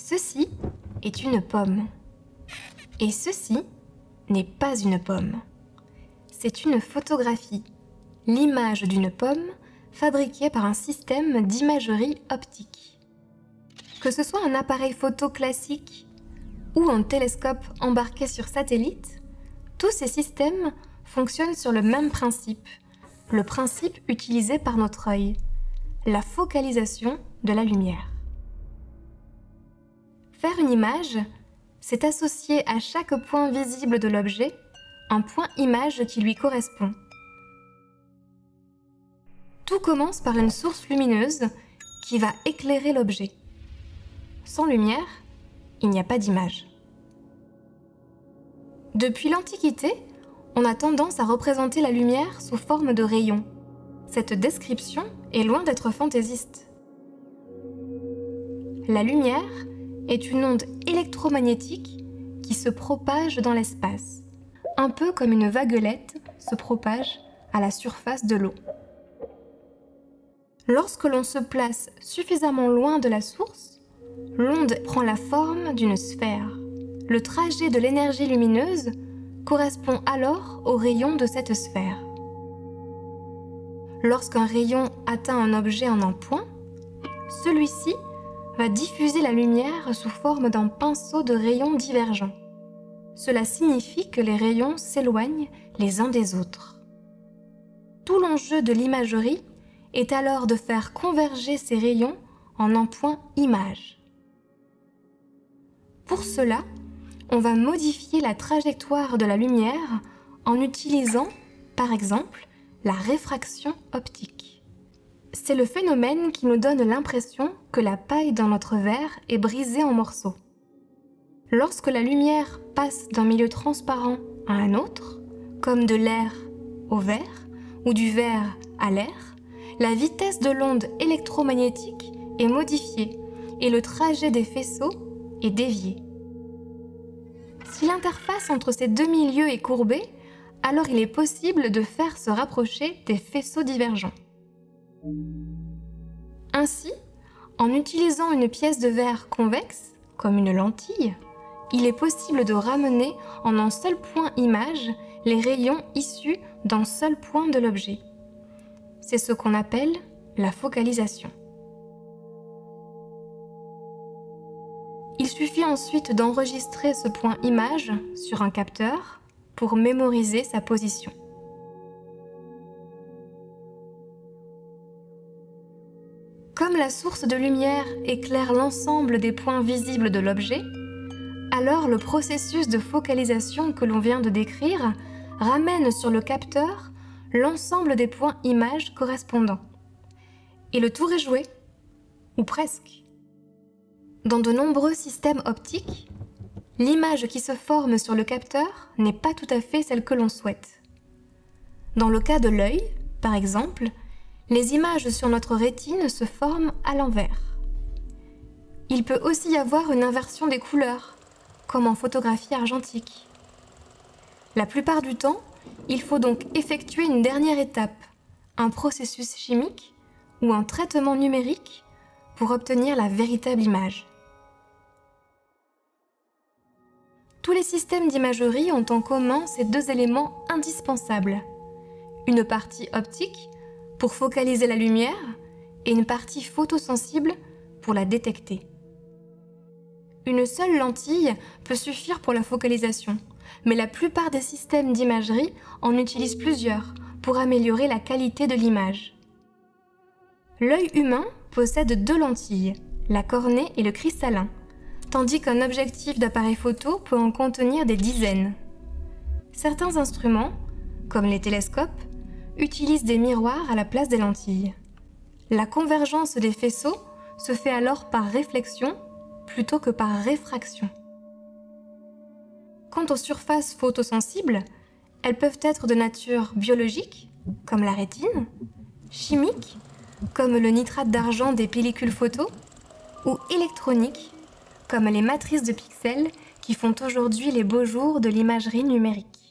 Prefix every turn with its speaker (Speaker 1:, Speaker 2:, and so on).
Speaker 1: Ceci est une pomme. Et ceci n'est pas une pomme. C'est une photographie, l'image d'une pomme fabriquée par un système d'imagerie optique. Que ce soit un appareil photo classique ou un télescope embarqué sur satellite, tous ces systèmes fonctionnent sur le même principe, le principe utilisé par notre œil, la focalisation de la lumière. Faire une image, c'est associer à chaque point visible de l'objet un point image qui lui correspond. Tout commence par une source lumineuse qui va éclairer l'objet. Sans lumière, il n'y a pas d'image. Depuis l'Antiquité, on a tendance à représenter la lumière sous forme de rayons. Cette description est loin d'être fantaisiste. La lumière est une onde électromagnétique qui se propage dans l'espace, un peu comme une vaguelette se propage à la surface de l'eau. Lorsque l'on se place suffisamment loin de la source, l'onde prend la forme d'une sphère. Le trajet de l'énergie lumineuse correspond alors au rayon de cette sphère. Lorsqu'un rayon atteint un objet en un point, celui-ci va diffuser la lumière sous forme d'un pinceau de rayons divergents. Cela signifie que les rayons s'éloignent les uns des autres. Tout l'enjeu de l'imagerie est alors de faire converger ces rayons en un point image. Pour cela, on va modifier la trajectoire de la lumière en utilisant, par exemple, la réfraction optique. C'est le phénomène qui nous donne l'impression que la paille dans notre verre est brisée en morceaux. Lorsque la lumière passe d'un milieu transparent à un autre, comme de l'air au verre ou du verre à l'air, la vitesse de l'onde électromagnétique est modifiée et le trajet des faisceaux est dévié. Si l'interface entre ces deux milieux est courbée, alors il est possible de faire se rapprocher des faisceaux divergents. Ainsi, en utilisant une pièce de verre convexe, comme une lentille, il est possible de ramener en un seul point image les rayons issus d'un seul point de l'objet. C'est ce qu'on appelle la focalisation. Il suffit ensuite d'enregistrer ce point image sur un capteur pour mémoriser sa position. Comme la source de lumière éclaire l'ensemble des points visibles de l'objet, alors le processus de focalisation que l'on vient de décrire ramène sur le capteur l'ensemble des points images correspondants. Et le tour est joué, ou presque. Dans de nombreux systèmes optiques, l'image qui se forme sur le capteur n'est pas tout à fait celle que l'on souhaite. Dans le cas de l'œil, par exemple, les images sur notre rétine se forment à l'envers. Il peut aussi y avoir une inversion des couleurs, comme en photographie argentique. La plupart du temps, il faut donc effectuer une dernière étape, un processus chimique ou un traitement numérique pour obtenir la véritable image. Tous les systèmes d'imagerie ont en commun ces deux éléments indispensables. Une partie optique pour focaliser la lumière et une partie photosensible pour la détecter. Une seule lentille peut suffire pour la focalisation, mais la plupart des systèmes d'imagerie en utilisent plusieurs pour améliorer la qualité de l'image. L'œil humain possède deux lentilles, la cornée et le cristallin, tandis qu'un objectif d'appareil photo peut en contenir des dizaines. Certains instruments, comme les télescopes, utilisent des miroirs à la place des lentilles. La convergence des faisceaux se fait alors par réflexion plutôt que par réfraction. Quant aux surfaces photosensibles, elles peuvent être de nature biologique, comme la rétine, chimique, comme le nitrate d'argent des pellicules photo, ou électronique, comme les matrices de pixels qui font aujourd'hui les beaux jours de l'imagerie numérique.